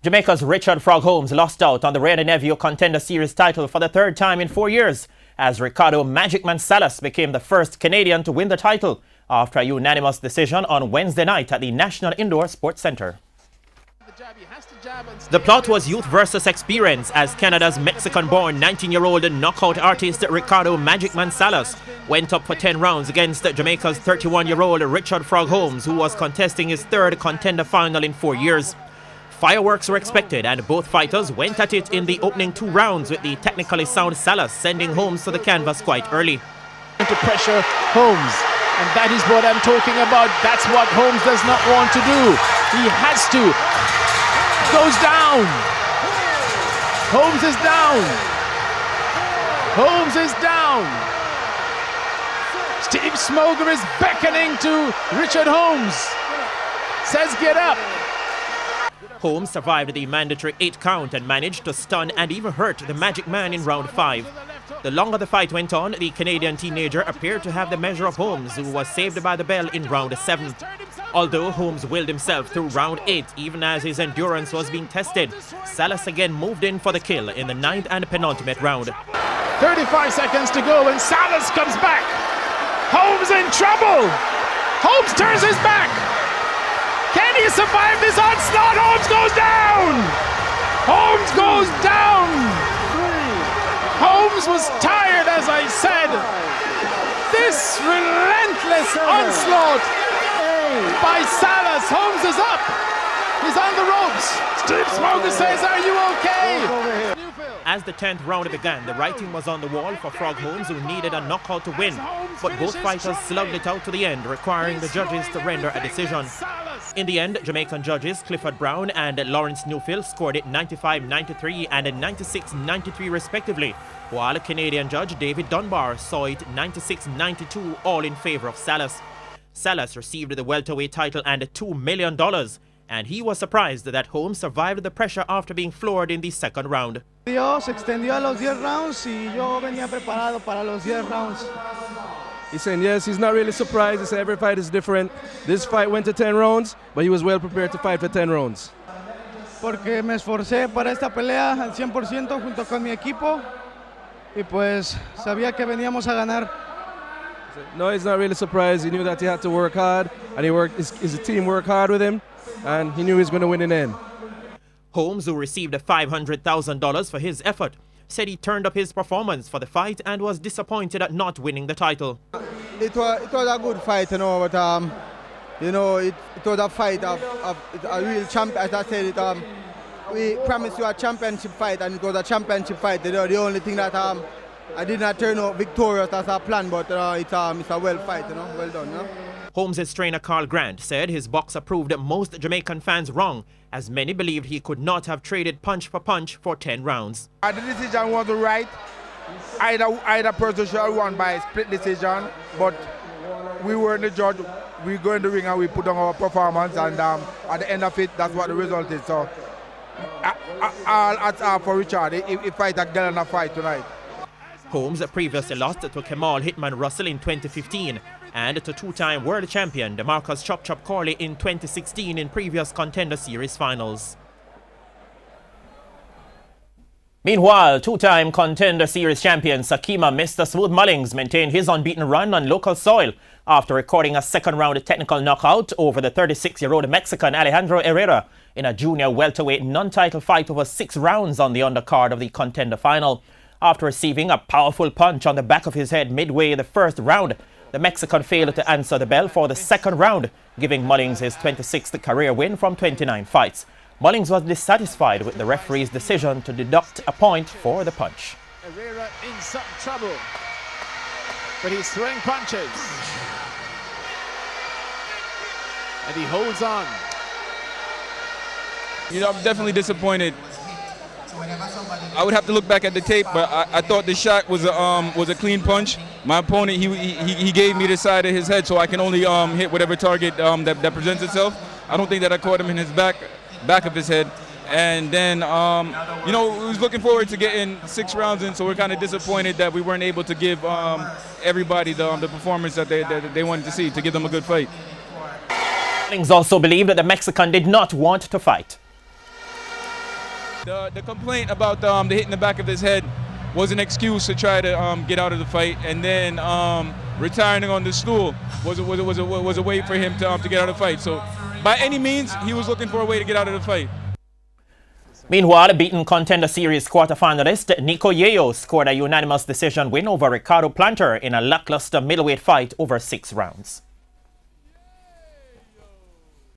Jamaica's Richard Frog Holmes lost out on the Rey Nephew Contender Series title for the third time in 4 years, as Ricardo Magic Man Salas became the first Canadian to win the title after a unanimous decision on Wednesday night at the National Indoor Sports Centre. The plot was youth versus experience, as Canada's Mexican-born 19-year-old knockout artist Ricardo Magic Man Salas went up for 10 rounds against Jamaica's 31-year-old Richard Frog Holmes, who was contesting his third contender final in 4 years. Fireworks were expected, and both fighters went at it in the opening 2 rounds, with the technically sound Salas sending Holmes to the canvas quite early. To pressure Holmes, and that is what I'm talking about. That's what Holmes does not want to do. He has to. Goes down. Holmes is down. Holmes is down. Steve Smoger is beckoning to Richard Holmes. Says get up. Holmes survived the mandatory 8 count and managed to stun and even hurt the Magic Man in round 5. The longer the fight went on, the Canadian teenager appeared to have the measure of Holmes, who was saved by the bell in round 7. Although Holmes willed himself through round 8, even as his endurance was being tested, Salas again moved in for the kill in the 9th and penultimate round. 35 seconds to go and Salas comes back. Holmes in trouble. Holmes turns his back. Can he survive this onslaught? Holmes goes down. Holmes goes down. Holmes was tired, as I said. This relentless onslaught by Salas. Holmes is up. He's on the ropes. Steve Smoger says, are you okay? As the 10th round began, the writing was on the wall for Frog Holmes, who needed a knockout to win. But both fighters slugged it out to the end, requiring the judges to render a decision. In the end, Jamaican judges Clifford Brown and Lawrence Newfield scored it 95-93 and 96-93 respectively, while Canadian judge David Dunbar saw it 96-92, all in favor of Salas. Salas received the welterweight title and $2 million, and he was surprised that Holmes survived the pressure after being floored in the second round. Se extendió a los 10 rounds y yo venía preparado para los 10 rounds. He's saying yes, he's not really surprised. He said every fight is different. This fight went to 10 rounds, but he was well prepared to fight for 10 rounds. Porque me esforcé para esta pelea al 100% junto con mi equipo y pues sabía que veníamos a ganar. No, he's not really surprised. He knew that he had to work hard, and his team worked hard with him, and he knew he was going to win in the end. Holmes, who received $500,000 for his effort, said he turned up his performance for the fight and was disappointed at not winning the title. It was a good fight, but it was a fight of a real champ. As I said, we promised you a championship fight, and it was a championship fight. The only thing that I did not turn out victorious as I planned, but it's a well fight, well done. Holmes' trainer Carl Grant said his boxer proved most Jamaican fans wrong, as many believed he could not have traded punch for punch for 10 rounds. The decision was right. Either person should have won by split decision, but we weren't the judge. We go in the ring and we put on our performance, and at the end of it, that's what the result is. So, all odds are for Richard. He fight a girl in a fight tonight. Holmes previously lost to Kamal Hitman Russell in 2015 and to 2-time world champion DeMarcus Chop Chop Corley in 2016 in previous Contender Series finals. Meanwhile, 2-time Contender Series champion Sakima Mr. Smooth Mullings maintained his unbeaten run on local soil after recording a second-round technical knockout over the 36-year-old Mexican Alejandro Herrera in a junior welterweight non-title fight over 6 rounds on the undercard of the Contender final. After receiving a powerful punch on the back of his head midway the first round, the Mexican failed to answer the bell for the second round, giving Mullings his 26th career win from 29 fights. Mullings was dissatisfied with the referee's decision to deduct a point for the punch. Herrera in some trouble, but he's throwing punches. And he holds on. I'm definitely disappointed. I would have to look back at the tape, but I thought the shot was a clean punch. My opponent, he gave me the side of his head, so I can only hit whatever target that presents itself. I don't think that I caught him in his back of his head. And then, we was looking forward to getting 6 rounds in, so we're kind of disappointed that we weren't able to give everybody the performance that they wanted to see, to give them a good fight. Mullings also believed that the Mexican did not want to fight. The complaint about the hit in the back of his head was an excuse to try to get out of the fight, and then retiring on the stool was a way for him to get out of the fight. So by any means, he was looking for a way to get out of the fight. Meanwhile, beaten Contender Series quarterfinalist Nico Yeo scored a unanimous decision win over Ricardo Planter in a lackluster middleweight fight over 6 rounds.